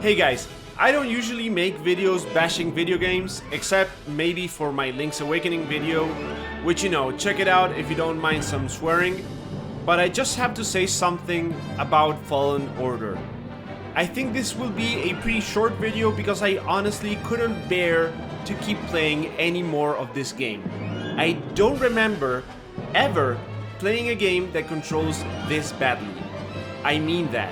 Hey guys, I don't usually make videos bashing video games, except maybe for my Link's Awakening video, which check it out if you don't mind some swearing, but I just have to say something about Fallen Order. I think this will be a pretty short video because I honestly couldn't bear to keep playing any more of this game. I don't remember ever playing a game that controls this badly. I mean that.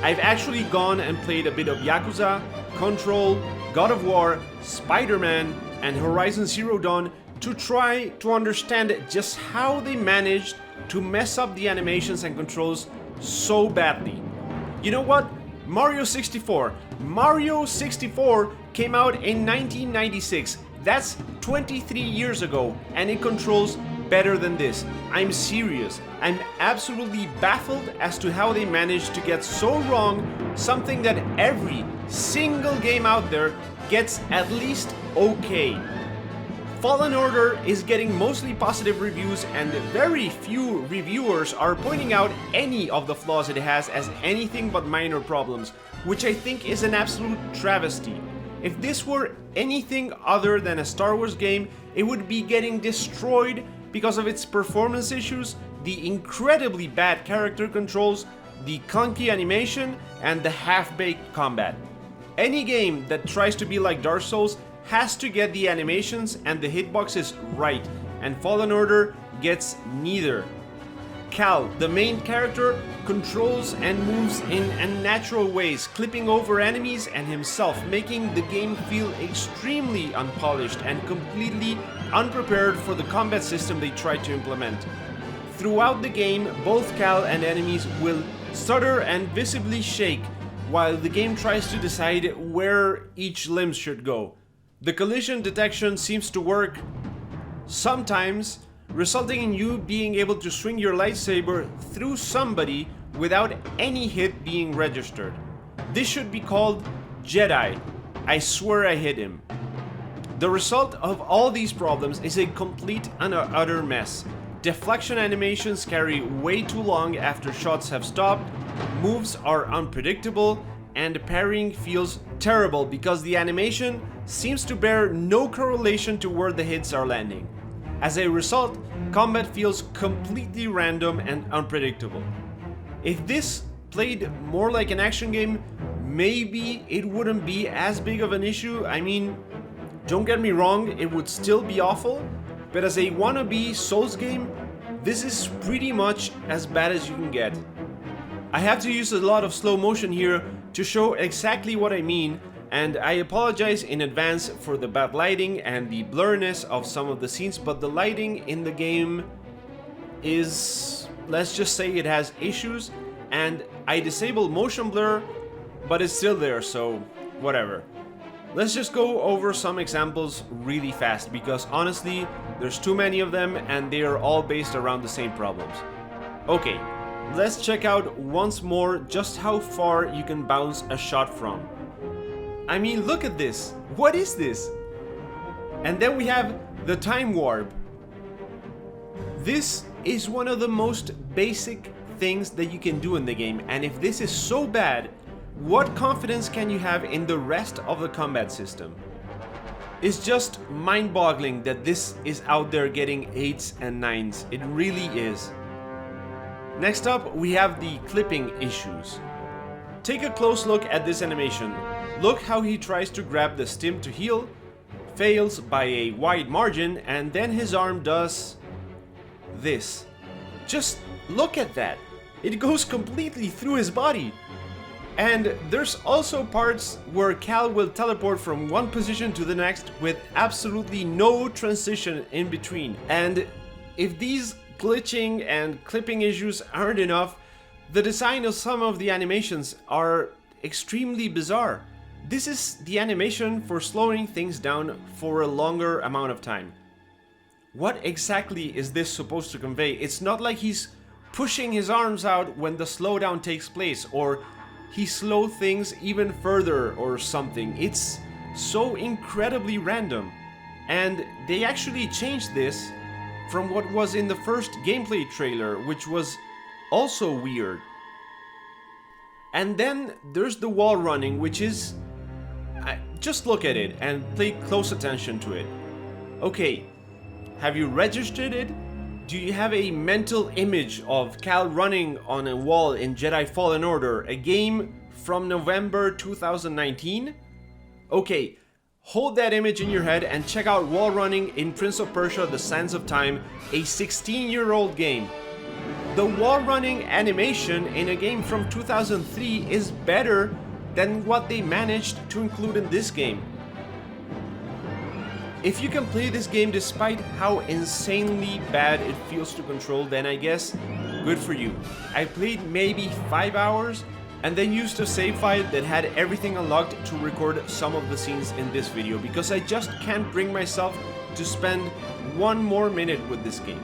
I've actually gone and played a bit of Yakuza, Control, God of War, Spider-Man, and Horizon Zero Dawn to try to understand just how they managed to mess up the animations and controls so badly. You know what? Mario 64. Mario 64 came out in 1996. That's 23 years ago, and it controls better than this. I'm serious. I'm absolutely baffled as to how they managed to get so wrong something that every single game out there gets at least okay. Fallen Order is getting mostly positive reviews, and very few reviewers are pointing out any of the flaws it has as anything but minor problems, which I think is an absolute travesty. If this were anything other than a Star Wars game, it would be getting destroyed because of its performance issues, the incredibly bad character controls, the clunky animation, and the half-baked combat. Any game that tries to be like Dark Souls has to get the animations and the hitboxes right, and Fallen Order gets neither. Cal, the main character, controls and moves in unnatural ways, clipping over enemies and himself, making the game feel extremely unpolished and completely unprepared for the combat system they tried to implement. Throughout the game, both Cal and enemies will stutter and visibly shake while the game tries to decide where each limb should go. The collision detection seems to work sometimes, resulting in you being able to swing your lightsaber through somebody without any hit being registered. This should be called Jedi. I swear I hit him. The result of all these problems is a complete and utter mess. Deflection animations carry way too long after shots have stopped, moves are unpredictable, and parrying feels terrible because the animation seems to bear no correlation to where the hits are landing. As a result, combat feels completely random and unpredictable. If this played more like an action game, maybe it wouldn't be as big of an issue. I mean, don't get me wrong, it would still be awful, but as a wannabe Souls game, this is pretty much as bad as you can get. I have to use a lot of slow motion here to show exactly what I mean, and I apologize in advance for the bad lighting and the blurriness of some of the scenes, but the lighting in the game is, let's just say it has issues, and I disabled motion blur, but it's still there, so whatever. Let's just go over some examples really fast, because honestly, there's too many of them and they are all based around the same problems. Okay, let's check out once more just how far you can bounce a shot from. I mean, look at this. What is this? And then we have the time warp. This is one of the most basic things that you can do in the game, and if this is so bad, what confidence can you have in the rest of the combat system? It's just mind-boggling that this is out there getting 8s and 9s. It really is. Next up, we have the clipping issues. Take a close look at this animation. Look how he tries to grab the stim to heal, fails by a wide margin, and then his arm does this. Just look at that. It goes completely through his body. And there's also parts where Cal will teleport from one position to the next with absolutely no transition in between. And if these glitching and clipping issues aren't enough, the design of some of the animations are extremely bizarre. This is the animation for slowing things down for a longer amount of time. What exactly is this supposed to convey? It's not like he's pushing his arms out when the slowdown takes place, or he slowed things even further or something. It's so incredibly random. And they actually changed this from what was in the first gameplay trailer, which was also weird. And then there's the wall running, which is... just look at it and pay close attention to it. Okay, have you registered it? Do you have a mental image of Cal running on a wall in Jedi Fallen Order, a game from November 2019? Okay, hold that image in your head and check out wall running in Prince of Persia: The Sands of Time, a 16-year-old game. The wall running animation in a game from 2003 is better than what they managed to include in this game. If you can play this game despite how insanely bad it feels to control, then I guess good for you. I played maybe 5 hours and then used a save file that had everything unlocked to record some of the scenes in this video, because I just can't bring myself to spend one more minute with this game.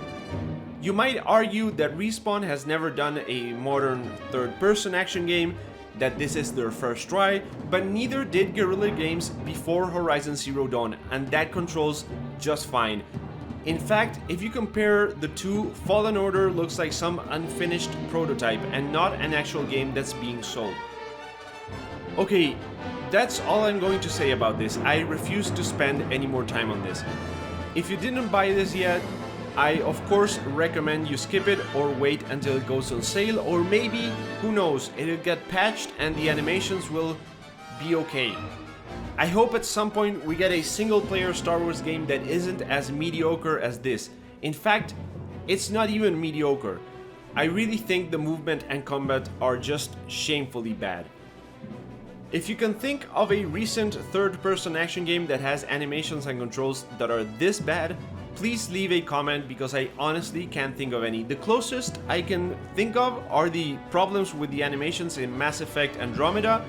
You might argue that Respawn has never done a modern third-person action game, that this is their first try, but neither did Guerrilla Games before Horizon Zero Dawn, and that controls just fine. In fact, if you compare the two, Fallen Order looks like some unfinished prototype and not an actual game that's being sold. Okay, that's all I'm going to say about this. I refuse to spend any more time on this. If you didn't buy this yet, I of course recommend you skip it or wait until it goes on sale, or maybe, who knows, it'll get patched and the animations will be okay. I hope at some point we get a single player Star Wars game that isn't as mediocre as this. In fact, it's not even mediocre. I really think the movement and combat are just shamefully bad. If you can think of a recent third-person action game that has animations and controls that are this bad, please leave a comment, because I honestly can't think of any. The closest I can think of are the problems with the animations in Mass Effect Andromeda,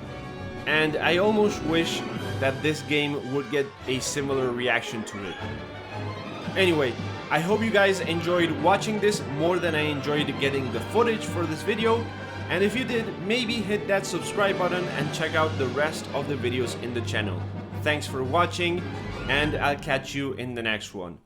and I almost wish that this game would get a similar reaction to it. Anyway, I hope you guys enjoyed watching this more than I enjoyed getting the footage for this video, and if you did, maybe hit that subscribe button and check out the rest of the videos in the channel. Thanks for watching, and I'll catch you in the next one.